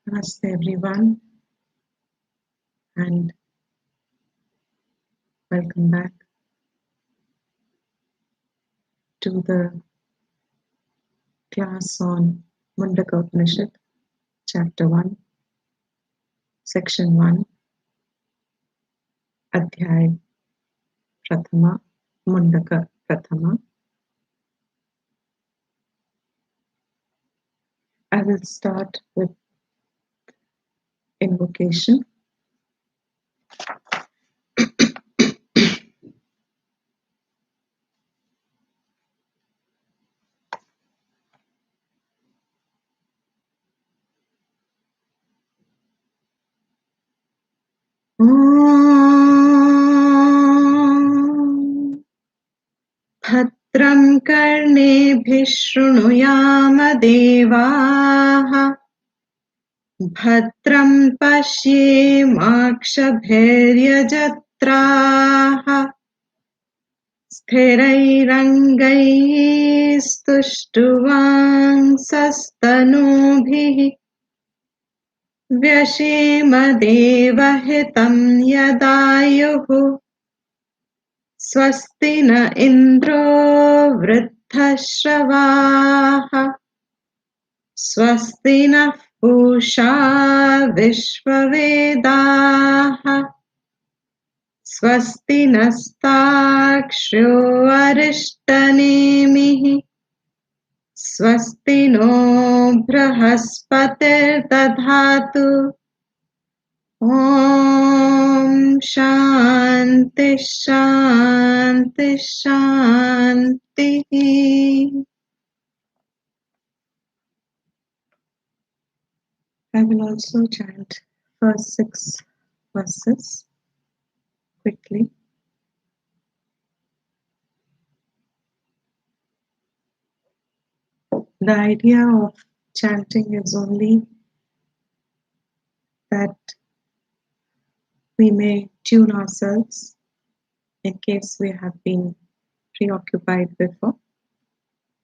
Namaste everyone, and welcome back to the class on Mundaka Upanishad, Chapter 1, Section 1, Adhyay Prathama, Mundaka Prathama. I will start with invocation. Bhadram karnebhih shrunuyam devaah Bhadram pashyemakshabhiryajatraah Sthirairangaistustuvangsastanubhih Vyashemadevahitam yadayuh Swasti na indro vruddhashravah Swasti na pusha vishvavedah Swasti nastaksho arishtanemihi Swasti no brahaspatir dadhatu Om Shanti Shanti Shanti. I will also chant first 6 verses quickly. The idea of chanting is only that we may tune ourselves in case we have been preoccupied before.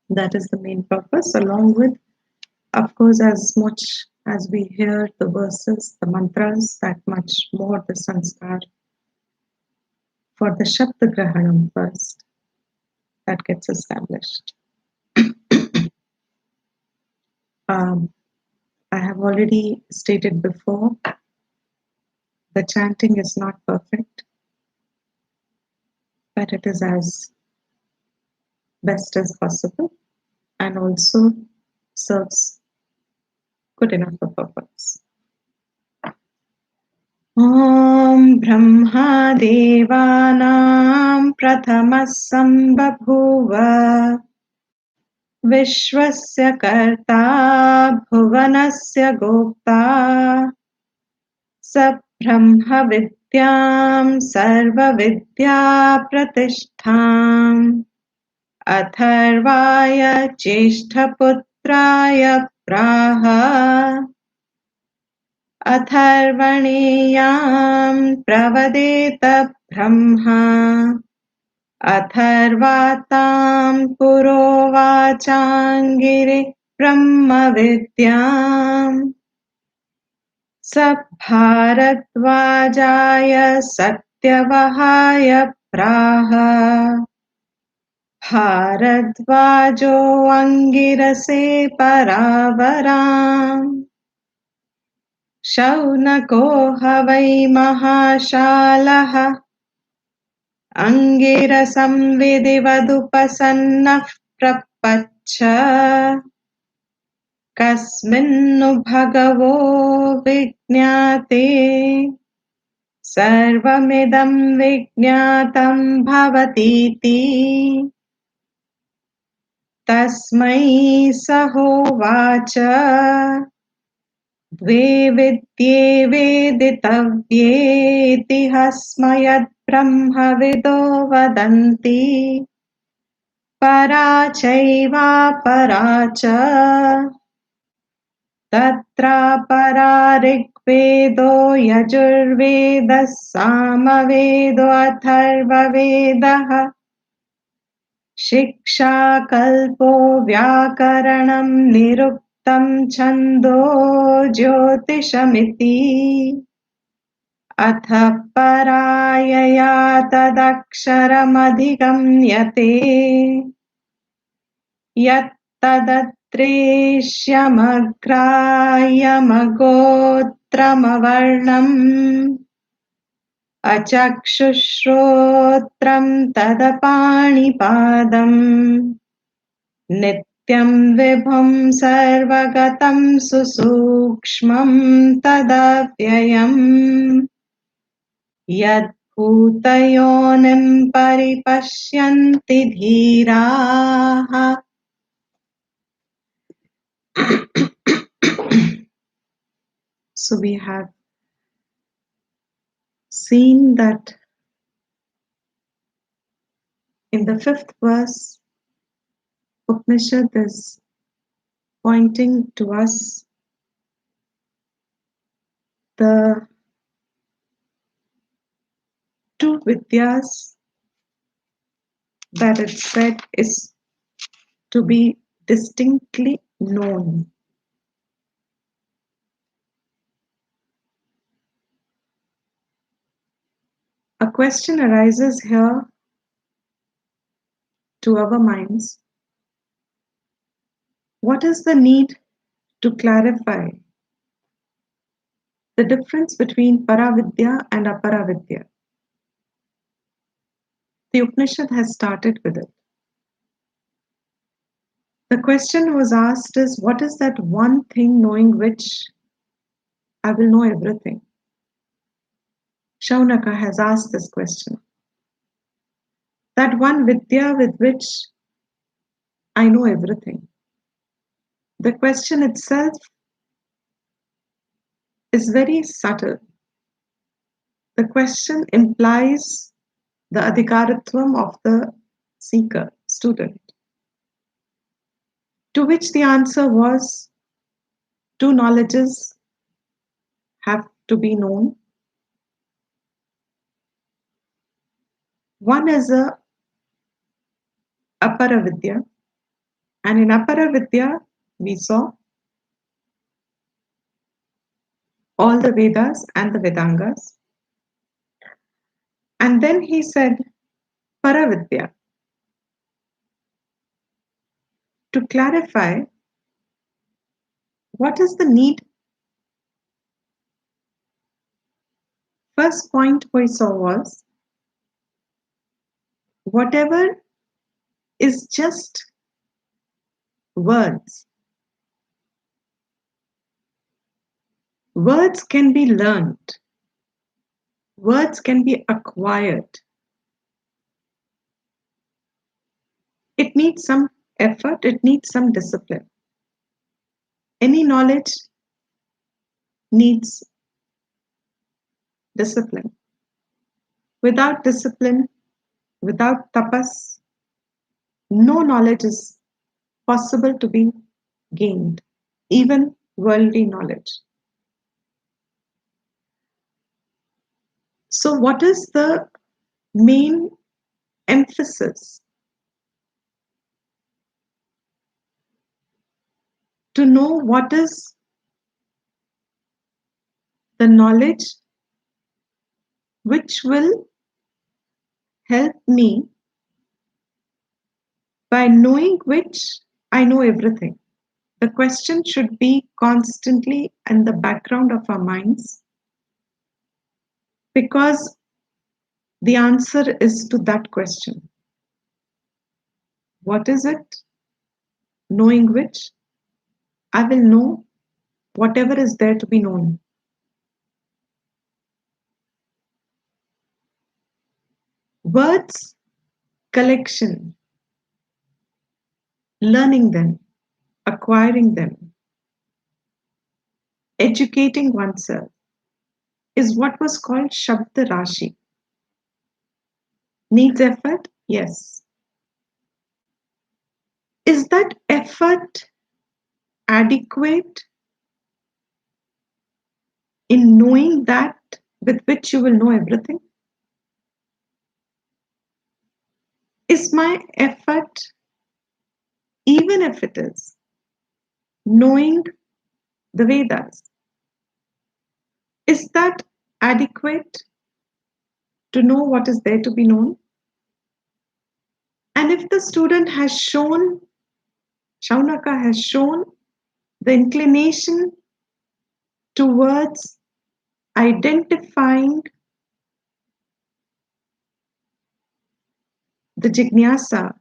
That is the main purpose, along with, of course, as much as we hear the verses, the mantras, that much more the sanskar for the Shabda Grahanam first that gets established. I have already stated before, the chanting is not perfect, but it is as best as possible and also serves good enough a purpose. Om Brahma Devanam Prathamas Sambhabhuva Vishwasya Karta Bhuvanasya Gopta Sa Brahma Vidyam Sarva Vidya Pratishtham Atharvaya Cheshtaputraya Praha Atharvaniyam Pravadeta Brahma Atharvatam Purovachangiri Brahma Vidyam Sabharadvajaya Satyavahaya Praha Bharadvajo Angirase Paravaram Shaunako Havai Mahashalaha Angirasam Vidivadupasannah Prapacha Kasminnu Bhagavo Vijñāte Sarvamidam Vijñātam Bhavatiti Tasmai Sahovacha Dve Vidye Veditavyeti Hasmayad Brahmavido Vadanti Parachaiva Paracha Tatra Pararikvedo Yajurveda Samavedo Atharva Vedaha Shiksha Kalpo Vyakaranam तं छन्दो ज्योतिषमिति अथ परायया तदक्षरमधिगम्यते यत्तदत्रेष्यमग्राह्यमगोत्रमवर्णम् अचक्षुश्रोत्रं तदपाणिपादम् नित्यं विभुं सर्वगतं सुसूक्ष्मं तदव्ययम् यद्भूतयोनिं परिपश्यन्ति धीराः. So we have seen that in the fifth verse, Upanishad is pointing to us the two vidyas that it said is to be distinctly known. A question arises here to our minds. What is the need to clarify the difference between Paravidya and Aparavidya? The Upanishad has started with it. The question was asked is, what is that one thing knowing which I will know everything? Shaunaka has asked this question. That one Vidya with which I know everything. The question itself is very subtle. The question implies the adhikaratvam of the seeker, student, to which the answer was two knowledges have to be known. One is a Aparavidya, and in Aparavidya we saw all the Vedas and the Vedangas. And then he said Paravidya. To clarify, what is the need? First point we saw was whatever is just words. Words can be learned. Words can be acquired. It needs some effort, it needs some discipline. Any knowledge needs discipline. Without discipline, without tapas, no knowledge is possible to be gained, even worldly knowledge. So, what is the main emphasis? To know what is the knowledge which will help me, by knowing which I know everything. The question should be constantly in the background of our minds, because the answer is to that question. What is it? Knowing which I will know whatever is there to be known. Words collection, learning them, acquiring them, educating oneself is what was called Shabda Rashi. Needs effort? Yes. Is that effort adequate in knowing that with which you will know everything? Is my effort, even if it is knowing the Vedas. Is that adequate to know what is there to be known? And if the student has shown, Shaunaka has shown the inclination towards identifying the jignasa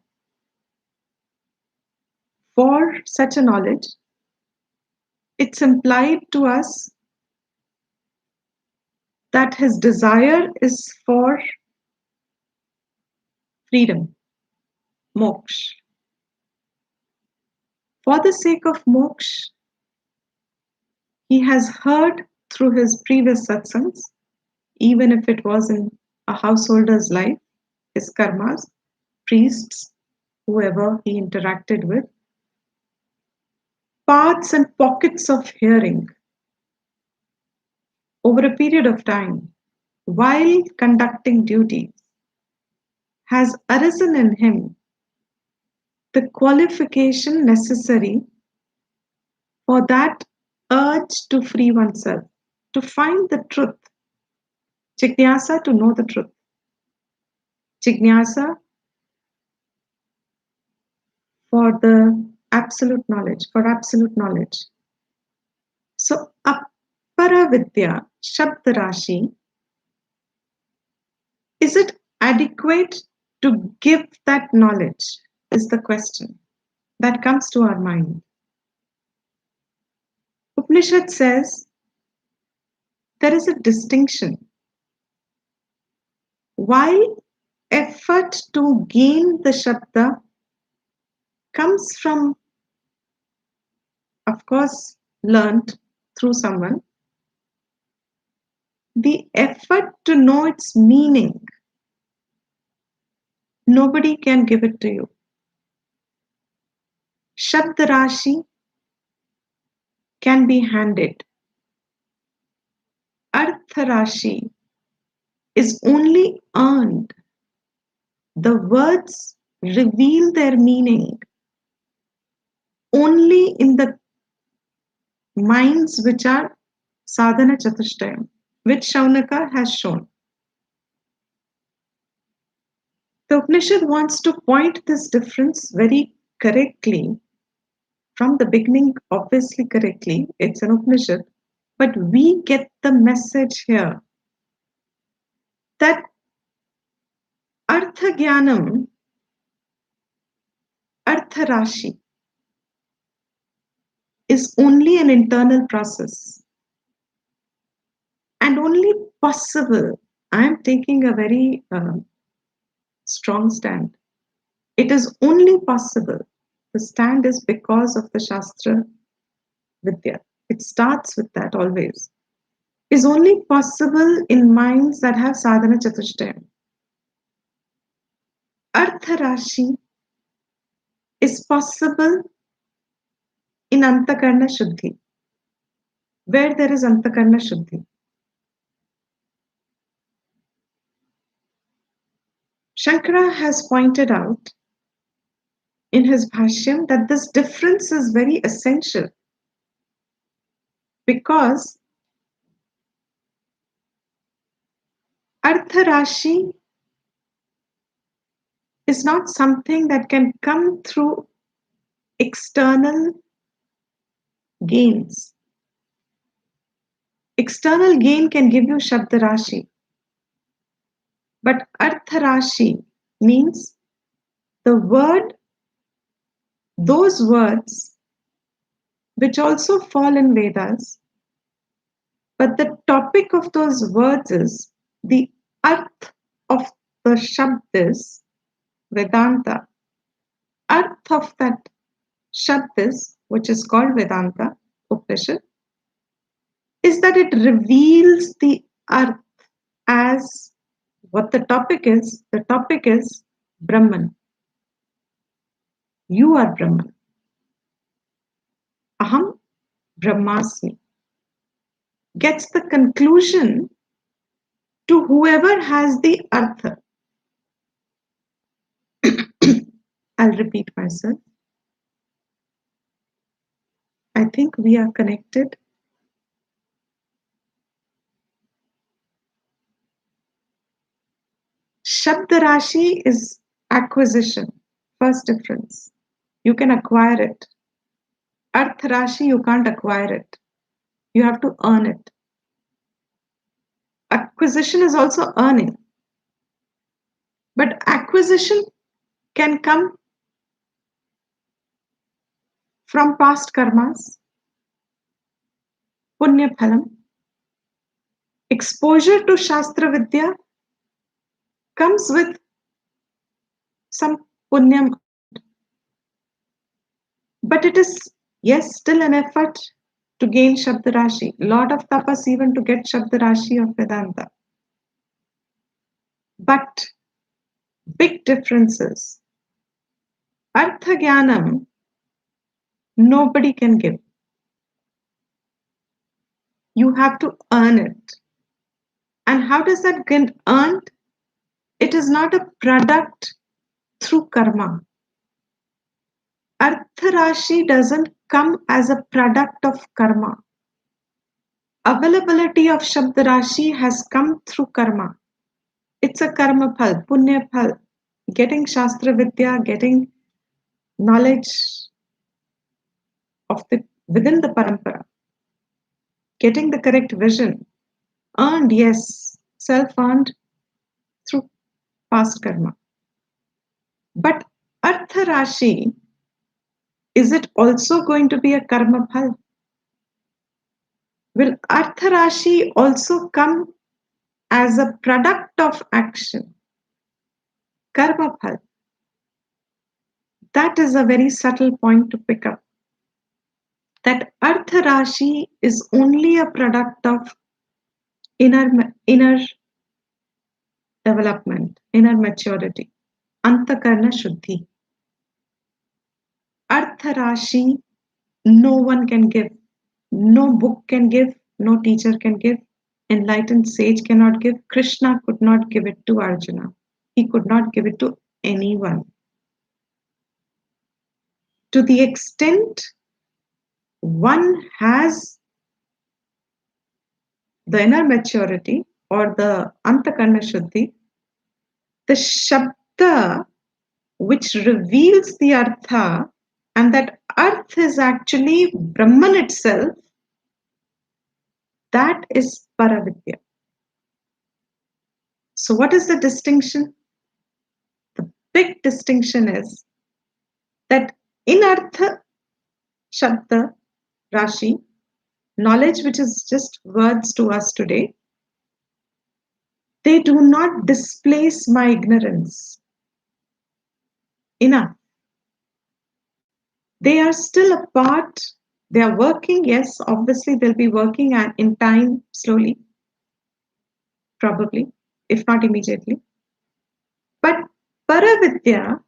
for such a knowledge, it's implied to us that his desire is for freedom, moksha. For the sake of moksha, he has heard through his previous satsangs, even if it was in a householder's life, his karmas, priests, whoever he interacted with, parts and pockets of hearing over a period of time while conducting duties has arisen in him the qualification necessary for that urge to free oneself, to find the truth, jignasa to know the truth, jignasa for the absolute knowledge, for absolute knowledge. So, Appara Vidya, Shabda Rashi, is it adequate to give that knowledge? Is the question that comes to our mind. Upanishad says there is a distinction. While effort to gain the Shabda comes from, of course, learnt through someone, the effort to know its meaning, nobody can give it to you. Shabda Rashi can be handed. Artha Rashi is only earned. The words reveal their meaning only in the minds which are sadhana chatushtayam, which Shaunaka has shown. The Upanishad wants to point this difference very correctly from the beginning, obviously correctly. It's an Upanishad, but we get the message here that Artha Jnanam, Artha Rashi is only an internal process and only possible. I am taking a very strong stand. It is only possible. The stand is because of the Shastra Vidya. It starts with that always. Is only possible in minds that have sadhana chatushtayam. Artha Rashi is possible in Antakarna Shuddhi, where there is Antakarna Shuddhi. Shankara has pointed out in his Bhashyam that this difference is very essential because Artha Rashi is not something that can come through external gains. External gain can give you Shabda Rashi, but Artha Rashi means the word, those words which also fall in Vedas, but the topic of those words is the Arth of the Shabd is Vedanta. Arth of that Shabd is, which is called Vedanta, Upanishad, is that it reveals the Arth as what the topic is. The topic is Brahman. You are Brahman. Aham Brahmasmi. Gets the conclusion to whoever has the Artha. I'll repeat myself. think we are connected. Shabda Rashi is acquisition. First difference. You can acquire it. Arth Rashi, you can't acquire it. You have to earn it. Acquisition is also earning. But acquisition can come from past karmas, punya phalam. Exposure to Shastra Vidya comes with some punyam earned. But it is, yes, still an effort to gain Shabda Rashi. Lot of tapas even to get Shabda Rashi of Vedanta. But big differences. Artha Jnanam, nobody can give. You have to earn it. And how does that get earned? It is not a product through karma. Artha Rashi doesn't come as a product of karma. Availability of Shabda Rashi has come through karma. It's a karma phal, punya phal. Getting Shastra Vidya, getting knowledge of the within the parampara, getting the correct vision, earned, yes, self-earned through past karma. But Artha Rashi, is it also going to be a karma phal? Will Artha Rashi also come as a product of action? Karma phal. That is a very subtle point to pick up. That Artha Rashi is only a product of inner development, inner maturity, Antakarna Shuddhi. Artha Rashi, no one can give, no book can give, no teacher can give, enlightened sage cannot give. Krishna could not give it to Arjuna. He could not give it to anyone. To the extent one has the inner maturity or the Antakarna Shuddhi, the Shabda which reveals the Artha, and that Arth is actually Brahman itself, that is Paravidya. So, what is the distinction? The big distinction is that in Artha Shabda Rashi, knowledge which is just words to us today, they do not displace my ignorance. Enough. They are still a part, they are working, yes, obviously they'll be working in time slowly, probably, if not immediately. But Paravidya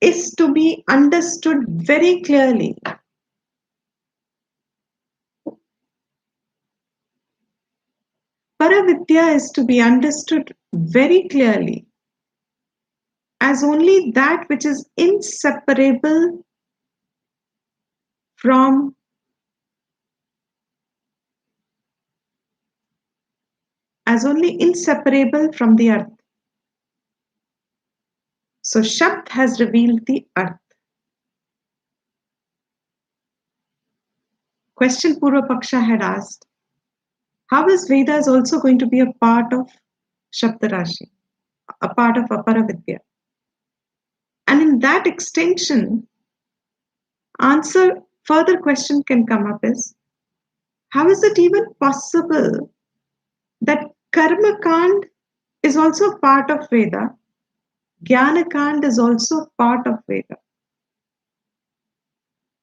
is to be understood very clearly. Paravidya is to be understood very clearly as only that which is inseparable from the earth. So Shabd has revealed the earth. Question Purva Paksha had asked, how is Vedas also going to be a part of Shabda Rashi, a part of Aparavidya? And in that extension, further question can come up is, how is it even possible that Karma Kand is also part of Veda? Jnana Kand is also part of Veda.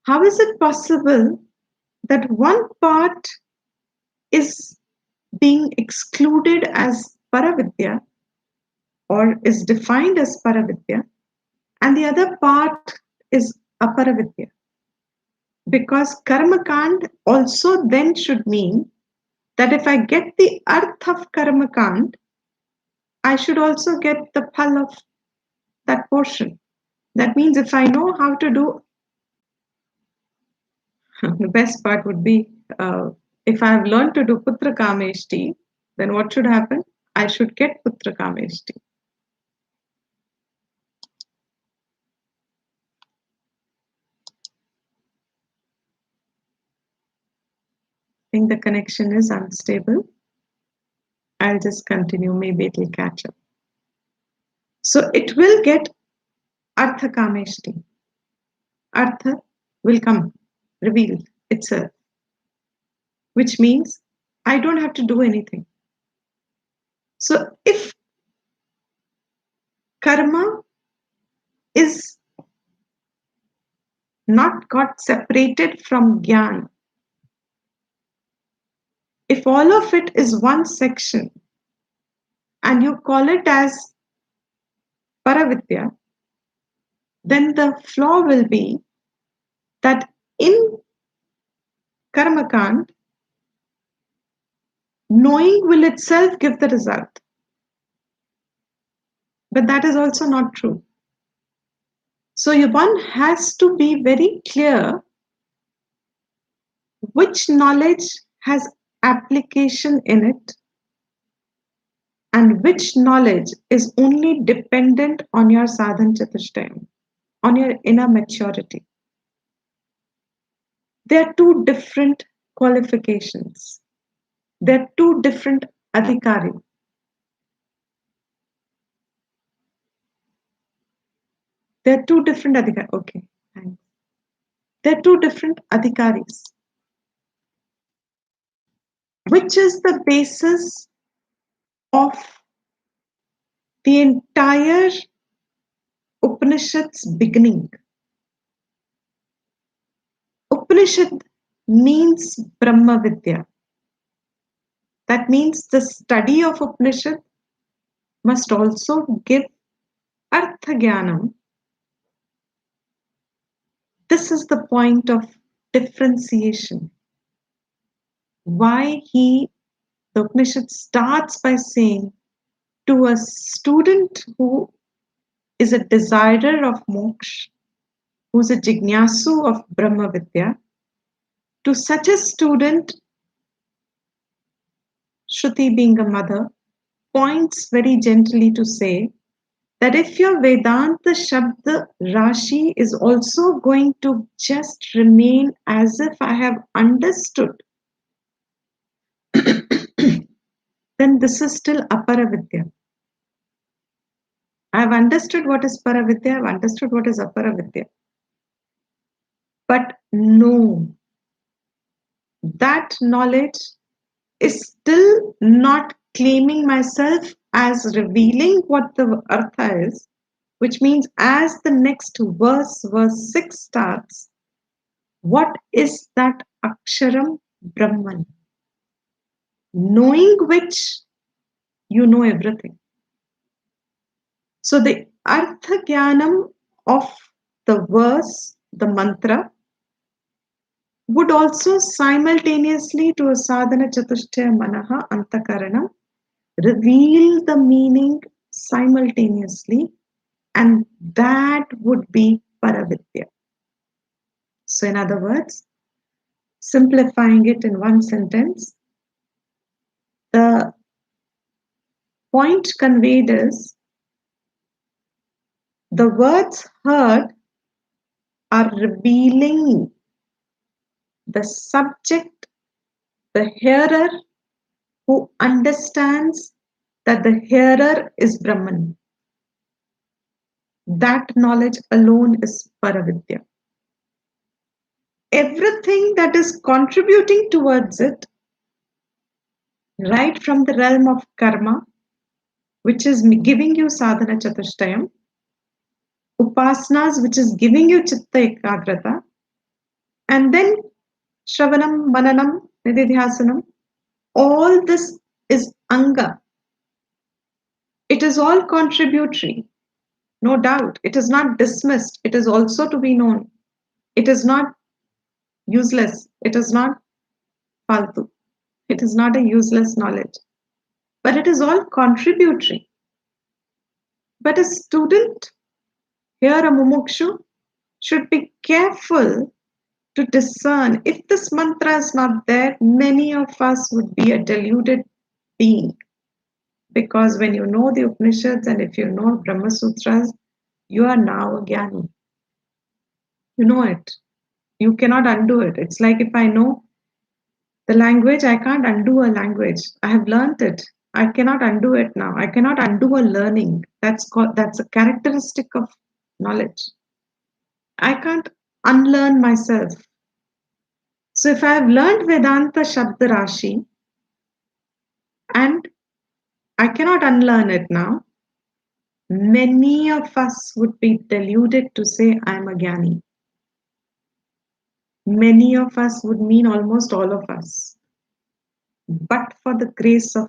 How is it possible that one part is being excluded as Paravidya or is defined as Paravidya and the other part is Aparavidya? Because Karma Kand also then should mean that if I get the Arth of Karma Kand, I should also get the Phal of that portion. That means if I know how to do The best part would be if I have learned to do Putra Kameshti, then what should happen? I should get Putra Kameshti. I think the connection is unstable. I'll just continue. Maybe it will catch up. So it will get Artha Kameshti. Artha will come, revealed itself, which means I don't have to do anything. So if karma is not got separated from Gyan, if all of it is one section and you call it as Paravidya, then the flaw will be that in Karmakand, knowing will itself give the result. But that is also not true. So one has to be very clear which knowledge has application in it and which knowledge is only dependent on your sadhan chatushtayam, on your inner maturity. There are two different qualifications. There are two different adhikari. There are two different adhikaris. Okay, thanks. There are two different adhikaris, which is the basis of the entire Upanishad's beginning. Upanishad means Brahma Vidya. That means the study of Upanishad must also give Artha Jnanam. This is the point of differentiation. Why the Upanishad starts by saying to a student who is a desirer of moksha, who's a jignasu of Brahma Vidya, to such a student, Shruti being a mother, points very gently to say that if your Vedanta Shabda Rashi is also going to just remain as if I have understood, then this is still Aparavidya. I have understood what is Paravidya, I have understood what is Aparavidya. But no, that knowledge is still not claiming myself as revealing what the Artha is, which means as the next verse 6 starts, what is that Aksharam Brahman? Knowing which you know everything. So the Artha Jnanam of the verse, the mantra, would also simultaneously to a sadhana chatushtaya manaha antakaranam reveal the meaning simultaneously, and that would be Paravidya. So in other words, simplifying it in one sentence, the point conveyed is the words heard are revealing the subject, the hearer, who understands that the hearer is Brahman. That knowledge alone is Paravidya. Everything that is contributing towards it, right from the realm of karma, which is giving you sadhana chatushtayam, upasanas, which is giving you chitta ekagrata, and then shravanam, mananam, nididhyasanam, all this is anga. It is all contributory, no doubt. It is not dismissed. It is also to be known. It is not useless. It is not faltu. It is not a useless knowledge. But it is all contributory. But a student, here a mumukshu, should be careful to discern. If this mantra is not there, many of us would be a deluded being. Because when you know the Upanishads and if you know Brahma Sutras, you are now a Jnani. You know it. You cannot undo it. It's like if I know the language, I can't undo a language. I have learnt it. I cannot undo it now. I cannot undo a learning. That's a characteristic of knowledge. I can't unlearn myself. So if I have learned Vedanta Shabda Rashi and I cannot unlearn it now, many of us would be deluded to say I am a Jnani. Many of us would mean almost all of us. But for the grace of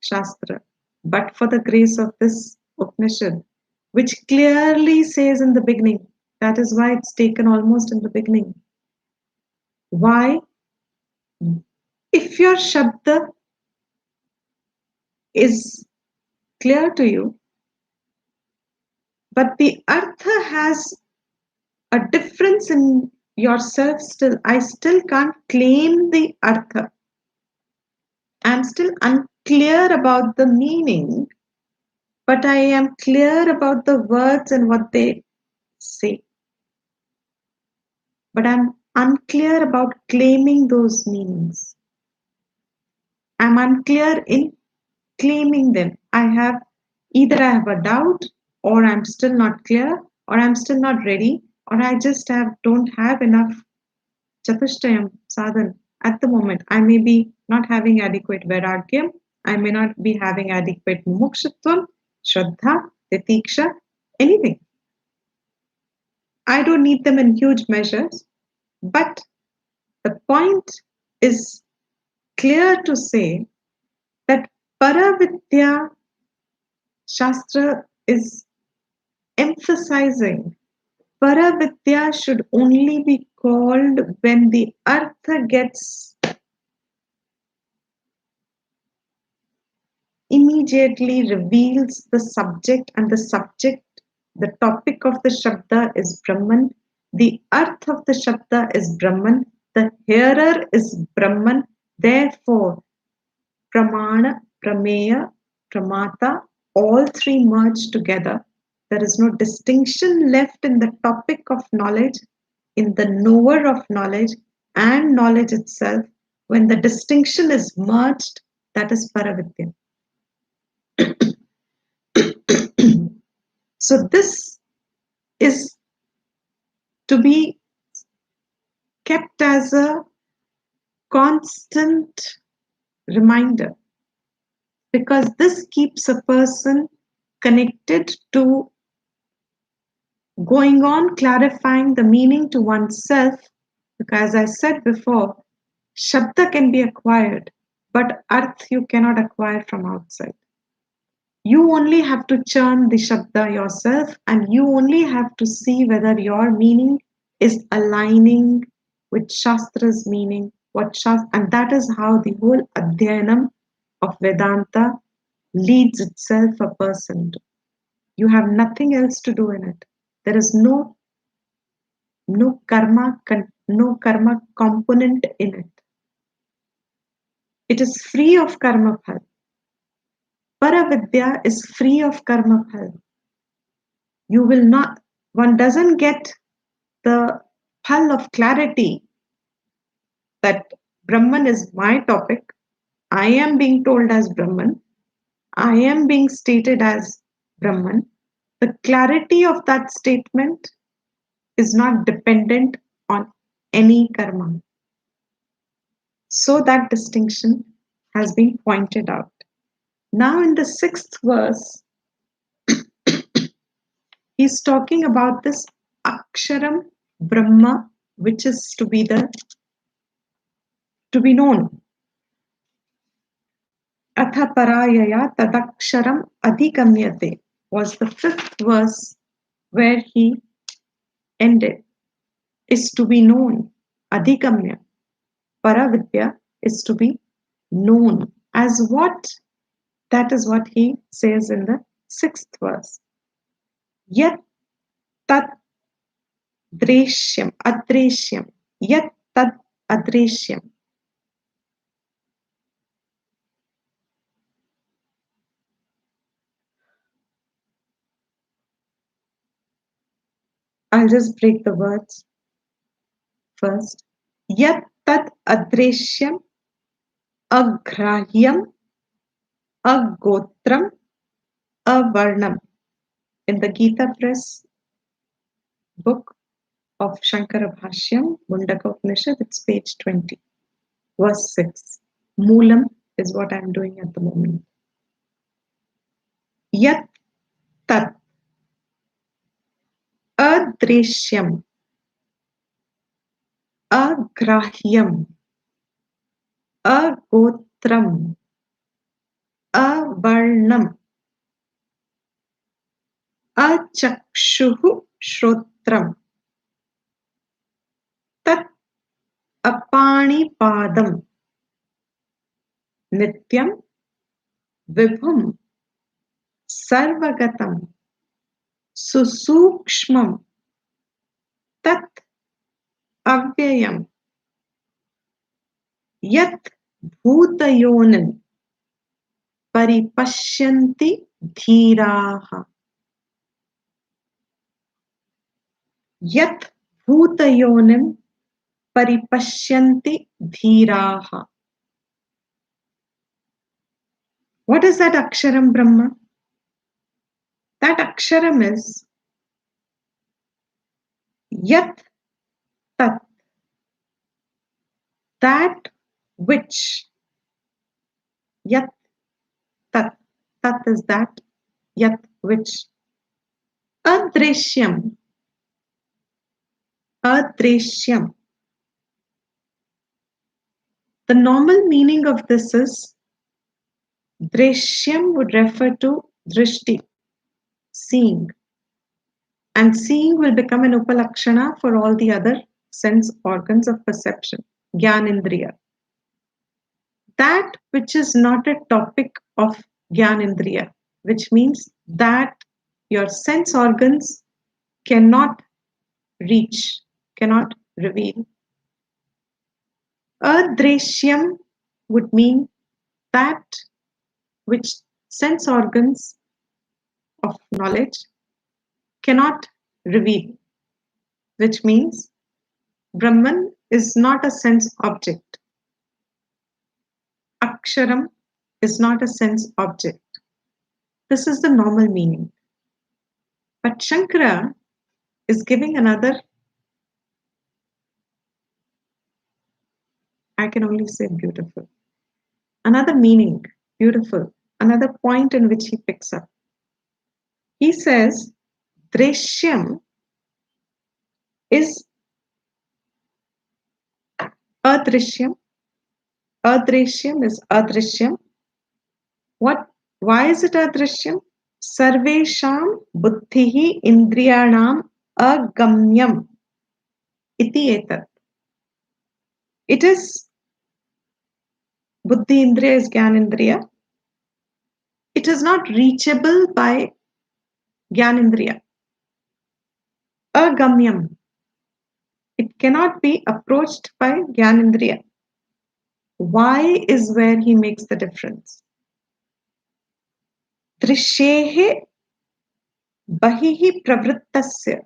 Shastra, but for the grace of this Upanishad, which clearly says in the beginning, that is why it's taken almost in the beginning. Why? If your Shabda is clear to you, but the Artha has a difference in yourself still, I still can't claim the Artha. I'm still unclear about the meaning, but I am clear about the words and what they say. But I'm unclear about claiming those meanings. I'm unclear in claiming them. Either I have a doubt, or I'm still not clear, or I'm still not ready, or I just don't have enough Chatushtayam sadhan at the moment. I may be not having adequate Vairagyam, I may not be having adequate Mumukshutvam, Shraddha, Titiksha, anything. I don't need them in huge measures, but the point is clear to say that Paravidya Shastra is emphasizing Paravidya should only be called when the Artha gets immediately reveals the subject, and the topic of the Shabda is Brahman, the Arth of the Shabda is Brahman, the hearer is Brahman, therefore Pramana, Prameya, Pramata, all three merge together. There is no distinction left in the topic of knowledge, in the knower of knowledge, and knowledge itself. When the distinction is merged, that is Paravidya. So, this is to be kept as a constant reminder, because this keeps a person connected to going on clarifying the meaning to oneself. Because as I said before, Shabda can be acquired, but Arth you cannot acquire from outside. You only have to churn the Shabda yourself, and you only have to see whether your meaning is aligning with Shastra's meaning, and that is how the whole Adhyanam of Vedanta leads itself a person to. You have nothing else to do in it. There is no karma component in it. It is free of karma phal. Paravidya is free of karma phal. One doesn't get the phal of clarity that Brahman is my topic. I am being told as Brahman. I am being stated as Brahman. The clarity of that statement is not dependent on any karma. So that distinction has been pointed out. Now, in the 6th verse, he's talking about this Aksharam Brahma, which is to be known. Atha parayaya tadaksharam adhikamyate was the 5th verse where he ended. Is to be known. Adhikamya. Paravidya is to be known. As what? That is what he says in the 6th verse. Yat tat dreshyam, adreshyam. Yat tad adreshyam. I'll just break the words first. Yat tad adreshyam agrahyam agotram avarnam. In the Gita Press book of Shankara Bhashyam, Mundaka Upanishad, it's page 20, verse 6. Moolam is what I'm doing at the moment. Yat tat adreshyam agrahyam agotram avarnam achakshuhu shrotram tat apanipadam nityam vibhum sarvagatam susukshmam tat avyayam yat bhutayonim paripashyanti dhiraha. Yat bhutayonim paripashyanti dhiraha. What is that aksharam Brahma? That aksharam is yat tat, that which. Yat tat, tat is that, yat which. Adreshyam, adreshyam. The normal meaning of this is dreshyam would refer to drishti, seeing. And seeing will become an upalakshana for all the other sense organs of perception, Gyanindriya. That which is not a topic of Gyanindriya, which means that your sense organs cannot reach, cannot reveal. Adreshyam would mean that which sense organs of knowledge cannot reveal, which means Brahman is not a sense object. Aksharam is not a sense object. This is the normal meaning. But Shankara is giving another, I can only say beautiful, another meaning, beautiful, another point in which he picks up. He says, Dreshyam is adrishyam. Adrishyam is adrishyam. What? Why is it adrishyam? Sarvesham buddhihi indriyanam agamyam iti etat. It is buddhi indriya is gyanindriya. It is not reachable by gyanindriya. Agamyam. It cannot be approached by gyanindriya. Why is where he makes the difference. Drishehe bahihi pravrittasya.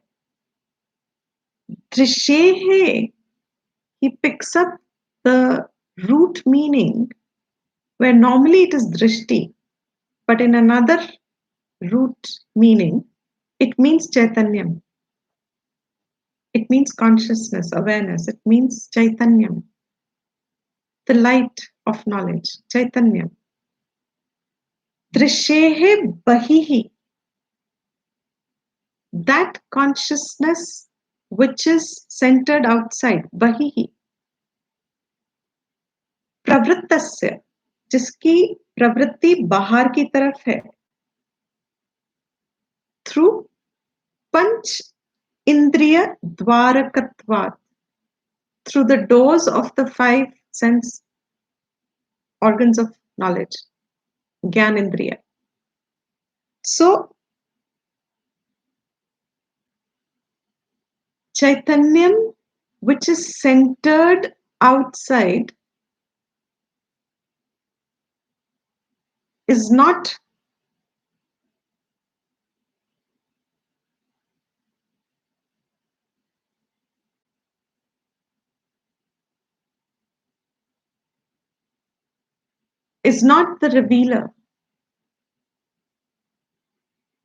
Drishehe, he picks up the root meaning where normally it is drishti, but in another root meaning, it means chaitanyam. It means consciousness, awareness. It means chaitanyam, the light of knowledge, chaitanyam. Drishehe bahihi, that consciousness which is centered outside, bahihi. प्रवृत्तस्य, जिसकी प्रवृत्ति बाहर की तरफ है, through पंच इंद्रिय द्वारकत्वात्, through the doors of the five sense organs of knowledge, Gyanindriya. So, Chaitanyam which is centered outside is not the revealer.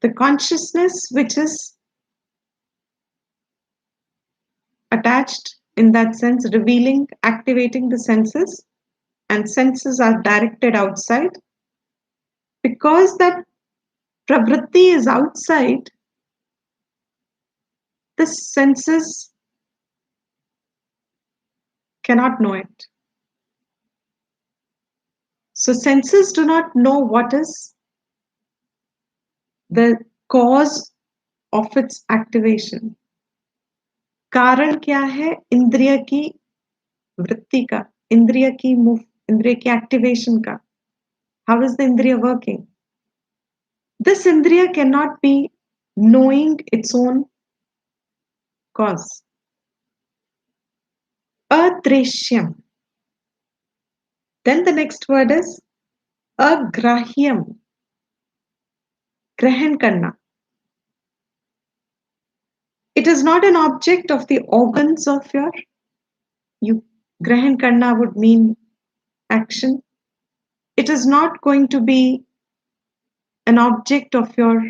The consciousness which is attached in that sense, revealing, activating the senses, and senses are directed outside. Because that pravritti is outside, the senses cannot know it. So senses do not know what is the cause of its activation. कारण क्या है इंद्रिय की वृत्ति का, इंद्रिय की move, इंद्रिय की एक्टिवेशन का. How is the indriya working? This indriya cannot be knowing its own cause. Adrishyam. Then the next word is agrahyam. Grahan karna. It is not an object of the organs of your. You grahan karna would mean action. It is not going to be an object of your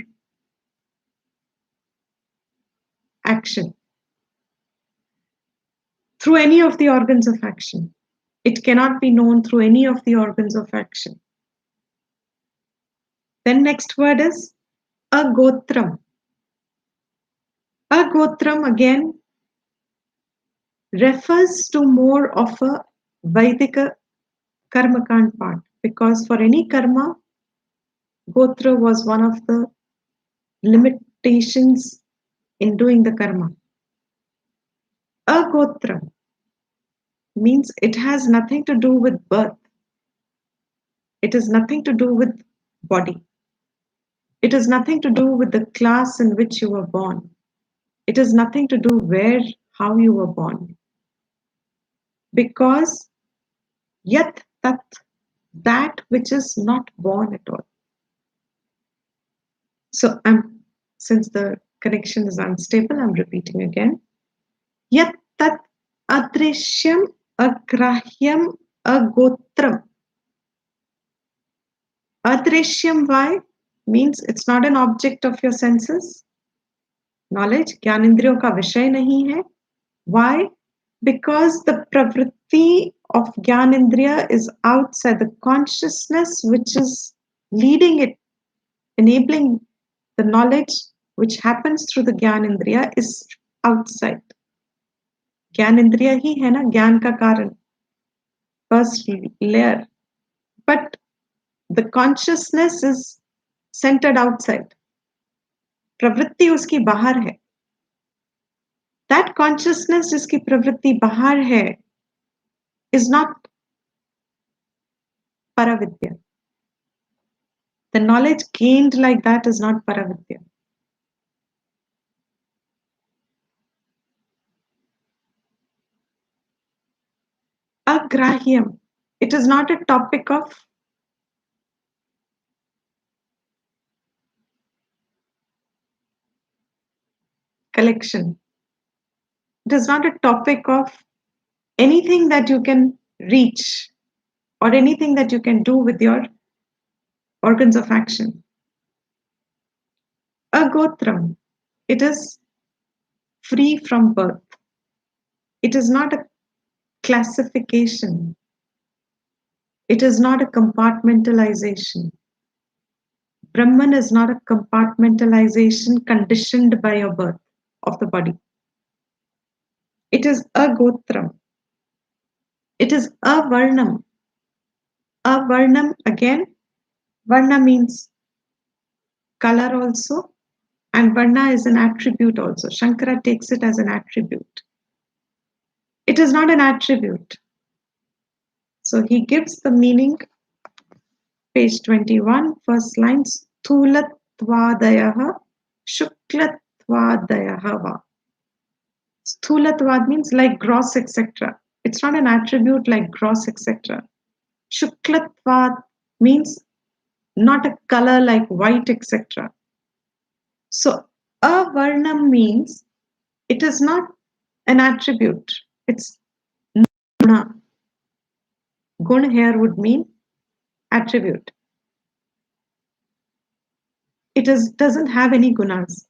action through any of the organs of action. It cannot be known through any of the organs of action. Then next word is agotram. Agotram again refers to more of a Vaidika karmakant part, because for any karma, gotra was one of the limitations in doing the karma. Agotram means it has nothing to do with birth. It has nothing to do with body. It has nothing to do with the class in which you were born. It has nothing to do how you were born. Because yat tat, that which is not born at all. So since the connection is unstable, I'm repeating again. Yat tat adrishyam agrahyam agotram. Adrishyam, why? Means it's not an object of your senses. Knowledge, ज्ञान इंद्रियों का विषय नहीं है. Why? Because the pravritti of Gyan Indriya is outside. The consciousness which is leading it, enabling the knowledge which happens through the Gyan Indriya is outside. Gyan Indriya ही है ना ज्ञान का कारण, first layer. But the consciousness is centered outside. प्रवृत्ति उसकी बाहर है. That consciousness जिसकी प्रवृत्ति बाहर है is not paravidya. The knowledge gained like that is not paravidya. Agrahyam. It is not a topic of collection. It is not a topic of anything that you can reach or anything that you can do with your organs of action. Agotram. It is free from birth. It is not a classification. It is not a compartmentalization. Brahman is not a compartmentalization conditioned by your birth of the body. It is agotram. It is avarnam. Avarnam again. Varna means color also, and varna is an attribute also. Shankara takes it as an attribute. It is not an attribute. So he gives the meaning, page 21, first line, Sthulattvadayaha Shuklattvadayaha va. Sthulatvad means like gross, etc. It's not an attribute like gross, etc. Shuklatvad means not a color like white, etc. So avarnam means it is not an attribute. It's guna. Gun here would mean attribute. It doesn't have any gunas.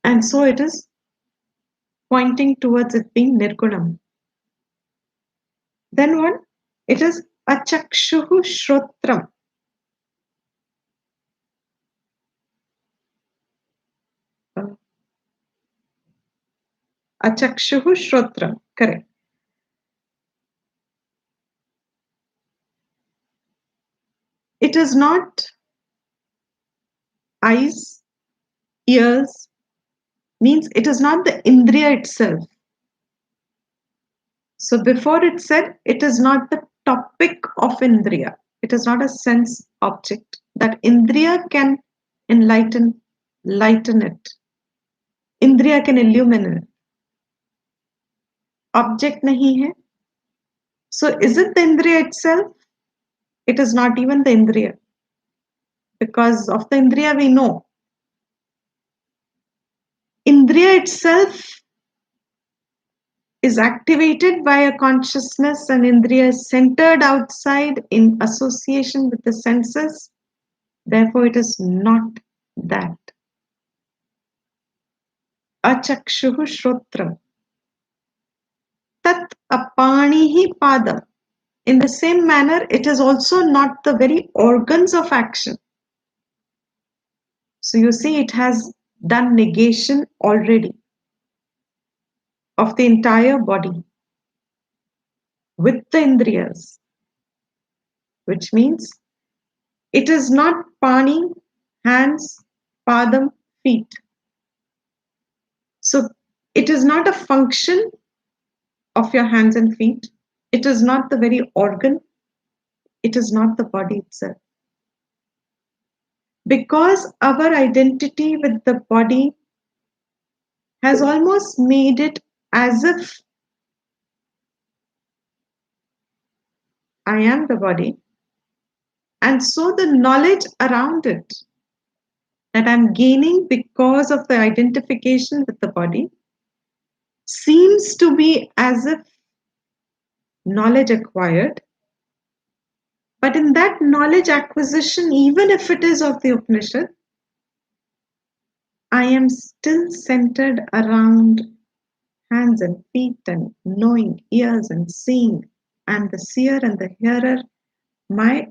And so it is pointing towards it being nirgunam. Then what? It is achakshuhu shrotram. Achakshuhu shrotram. Correct. It is not eyes, ears, means it is not the indriya itself. So before it said, it is not the topic of indriya. It is not a sense object. That indriya can lighten it. Indriya can illumine it. Object nahi hai. So is it the indriya itself? It is not even the indriya. Because of the indriya we know. Indriya itself is activated by a consciousness, and indriya is centered outside in association with the senses. Therefore, it is not that. Achakshuhu shrotra. Tat apanihi padam. In the same manner, it is also not the very organs of action. So you see, it has done negation already of the entire body with the indriyas, which means it is not pani, hands, padam, feet. So it is not a function of your hands and feet. It is not the very organ. It is not the body itself. Because our identity with the body has almost made it as if I am the body. And so the knowledge around it that I'm gaining because of the identification with the body seems to be as if knowledge acquired. But in that knowledge acquisition, even if it is of the Upanishad, I am still centered around hands and feet and knowing, ears and seeing. And the seer and the hearer, my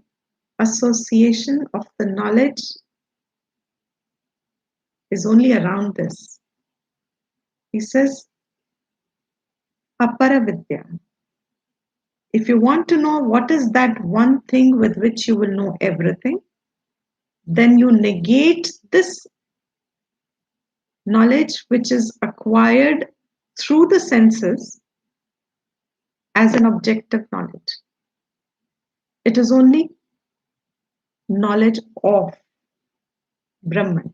association of the knowledge is only around this. He says, Apara Vidya. If you want to know what is that one thing with which you will know everything, then you negate this knowledge which is acquired through the senses as an objective knowledge. It is only knowledge of Brahman.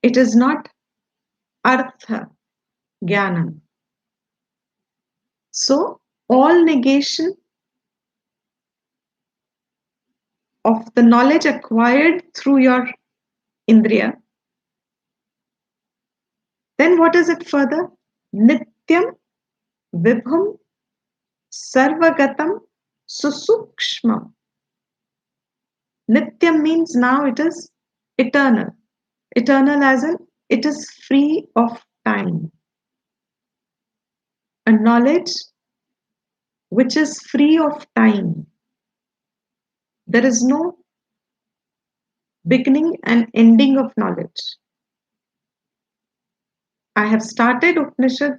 It is not Artha Jnanam. So, all negation of the knowledge acquired through your Indriya, then what is it further? Nityam Vibhum Sarvagatam Susukshmam. Nityam means now it is eternal. Eternal as in it is free of time. A knowledge which is free of time. There is no beginning and ending of knowledge. I have started Upanishad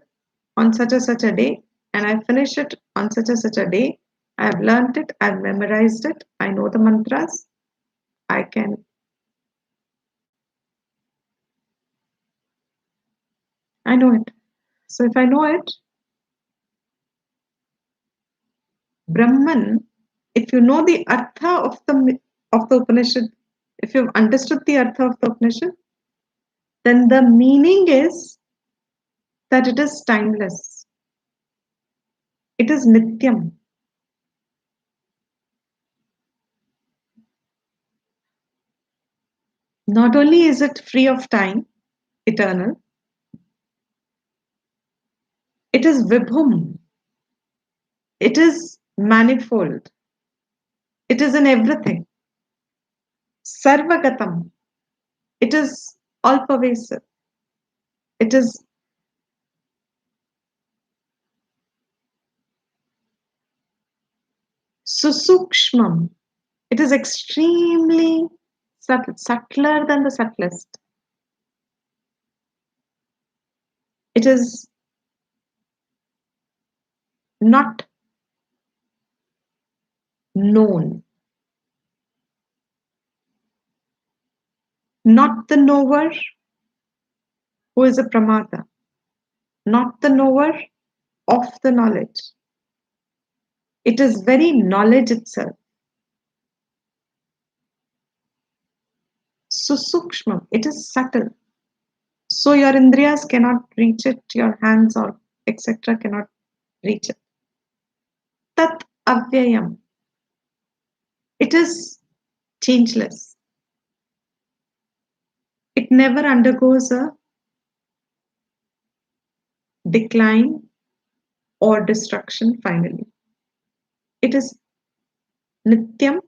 on such a day and I finish it on such a day. I have learnt it, I have memorized it, I know the mantras, I know it. So if I know it, Brahman, if you know the artha of the Upanishad, if you've understood the artha of the Upanishad, then the meaning is that it is timeless. It is nityam. Not only is it free of time, eternal, it is vibhum. It is manifold. It is in everything. Sarvagatam. It is all pervasive. It is susukshmam. It is extremely subtle, subtler than the subtlest. It is not known, not the knower who is a pramata, not the knower of the knowledge. It is very knowledge itself. Susukshmam, it is subtle. So your indriyas cannot reach it, your hands or etc. cannot reach it. Tat avyayam, it is changeless. It never undergoes a decline or destruction finally. It is nityam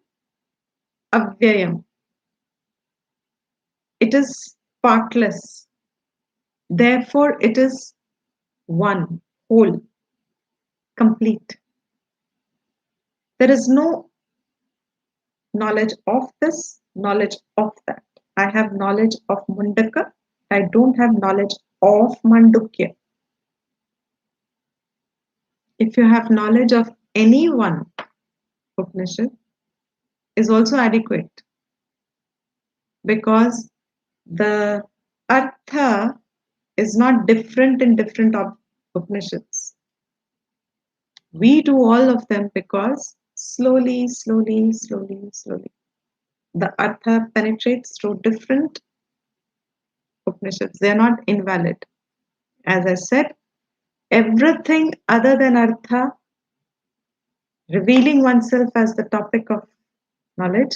avyayam. It is partless. Therefore, it is one, whole, complete. There is no knowledge of this, knowledge of that. I have knowledge of Mundaka. I don't have knowledge of Mandukya. If you have knowledge of any one Upanishad, is also adequate because the artha is not different in different Upanishads. We do all of them because slowly, the artha penetrates through different Upanishads. They are not invalid. As I said, everything other than artha, revealing oneself as the topic of knowledge,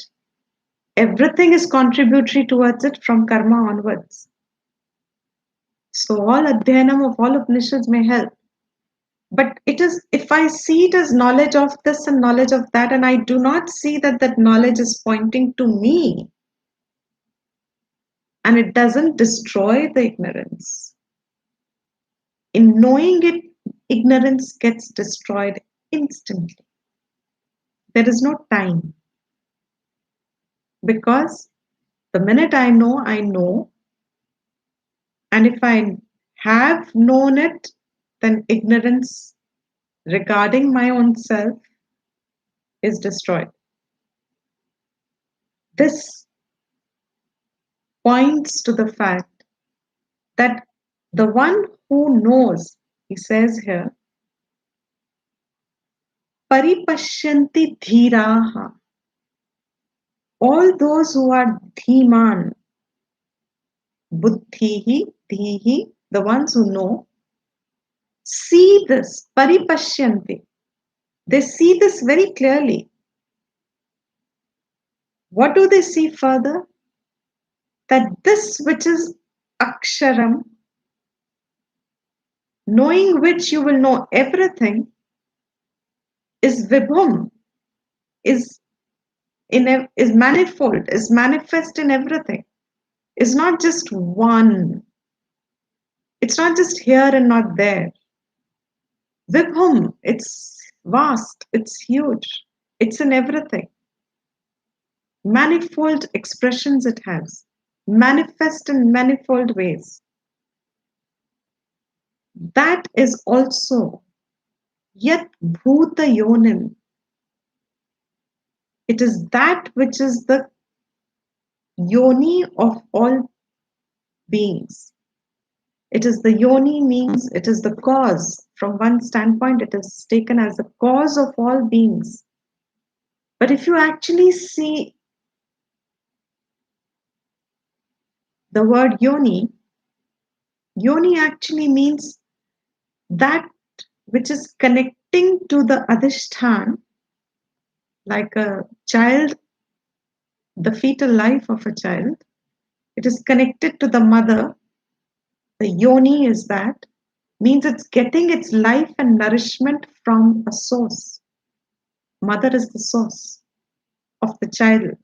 everything is contributory towards it from karma onwards. So all adhyanam of all Upanishads may help. But it is, if I see it as knowledge of this and knowledge of that, and I do not see that that knowledge is pointing to me, and it doesn't destroy the ignorance. In knowing it, ignorance gets destroyed instantly. There is no time. Because the minute I know, and if I have known it, then ignorance regarding my own self is destroyed. This points to the fact that the one who knows, he says here, paripashyanti dhiraha, all those who are dhiman, buddhihi, dhihi, the ones who know, see this, paripashyanti. They see this very clearly. What do they see further? That this which is aksharam, knowing which you will know everything, is vibhum, is manifold, is manifest in everything. Is not just one. It's not just here and not there. Vibhum, it's vast, it's huge, it's in everything. Manifold expressions it has, manifest in manifold ways. That is also yet bhuta yonim. It is that which is the yoni of all beings. It is the yoni means it is the cause. From one standpoint, it is taken as the cause of all beings. But if you actually see the word yoni, Yoni actually means that which is connecting to the Adhishtan, like a child, the fetal life of a child. It is connected to the mother. The yoni is that, means it's getting its life and nourishment from a source. Mother is the source of the child.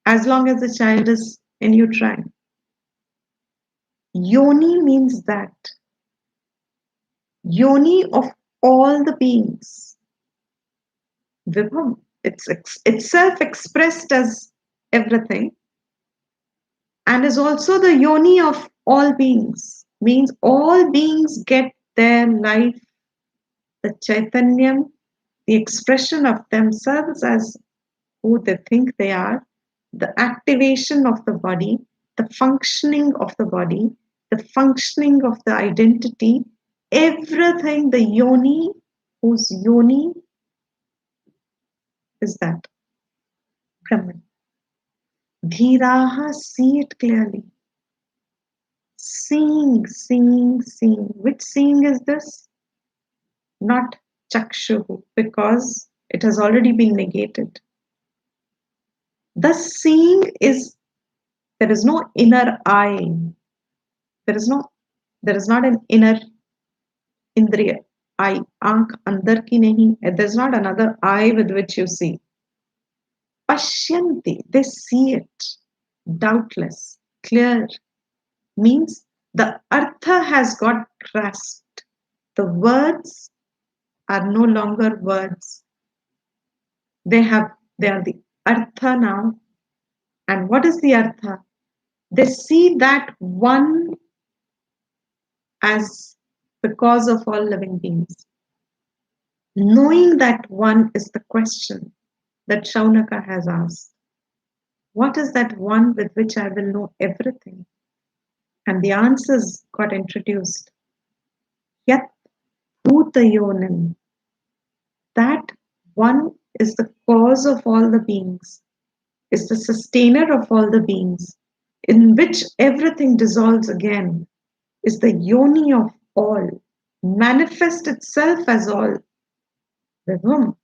As long as the child is in uterine. Yoni means that. Yoni of all the beings. Vibham. It's itself expressed as everything and is also the yoni of all beings. Means all beings get their life, the chaitanyam, the expression of themselves as who they think they are, the activation of the body, the functioning of the body, the functioning of the identity, everything, the yoni, whose yoni is that Brahman. Dhiraha see it clearly. Seeing, seeing, seeing. Which seeing is this? Not chakshuhu, because it has already been negated. The seeing is, there is no inner eye. There is not an inner indriya. Eye, aankh andar ki nahi. There's not another eye with which you see. Pashyanti, they see it. Doubtless, clear. Means the artha has got grasped. The words are no longer words. They are the artha now. And what is the artha? They see that one as the cause of all living beings. Knowing that one is the question that Shaunaka has asked. What is that one with which I will know everything? And the answers got introduced. Yat Bhutayonim. That one is the cause of all the beings, is the sustainer of all the beings, in which everything dissolves again, is the yoni of all, manifest itself as all. Vibhum,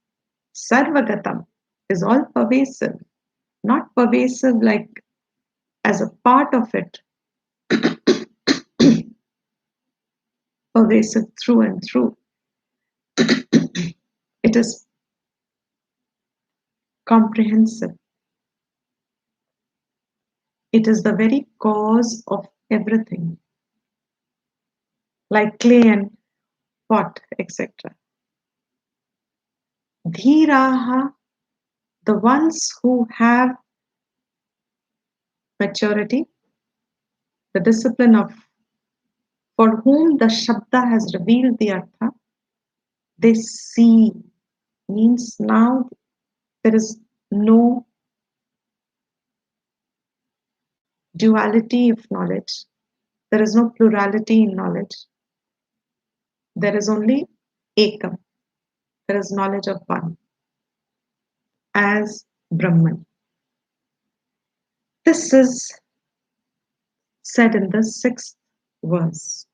Sarvagatam is all pervasive, not pervasive like as a part of it, pervasive through and through. It is comprehensive. It is the very cause of everything, like clay and pot, etc. Dhiraha, the ones who have maturity, the discipline of, for whom the Shabda has revealed the Artha, they see, means now there is no duality of knowledge, there is no plurality in knowledge, there is only Ekam, there is knowledge of one as Brahman. This is said in the 6th verse.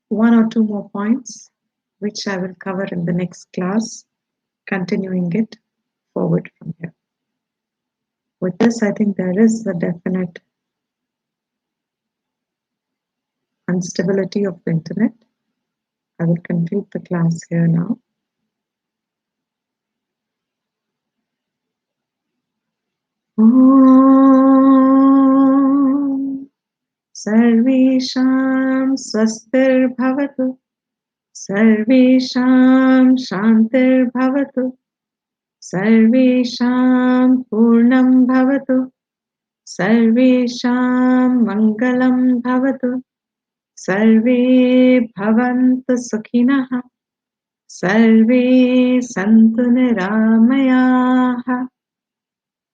One or two more points, which I will cover in the next class, continuing it forward from here. With this, I think there is a definite instability of the internet. I will conclude the class here now. Om Sarvesham Swastir Bhavatu Sarvesham Shantir Bhavatu Sarvesham Purnam Bhavatu Sarvesham Mangalam Bhavatu Sarve Bhavantu Sukhinah Sarve Santu Niramayaha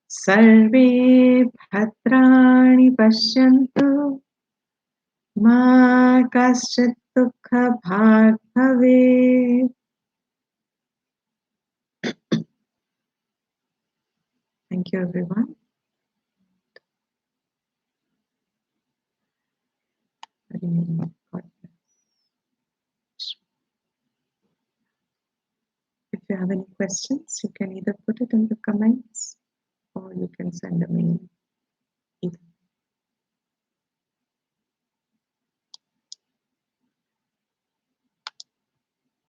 Sarve Bhadrani Pashyantu Ma Kaschit Dukha Bhag Bhavet. Thank you, everyone. evening. God bless. If you have any questions, you can either put it in the comments or you can send a mail.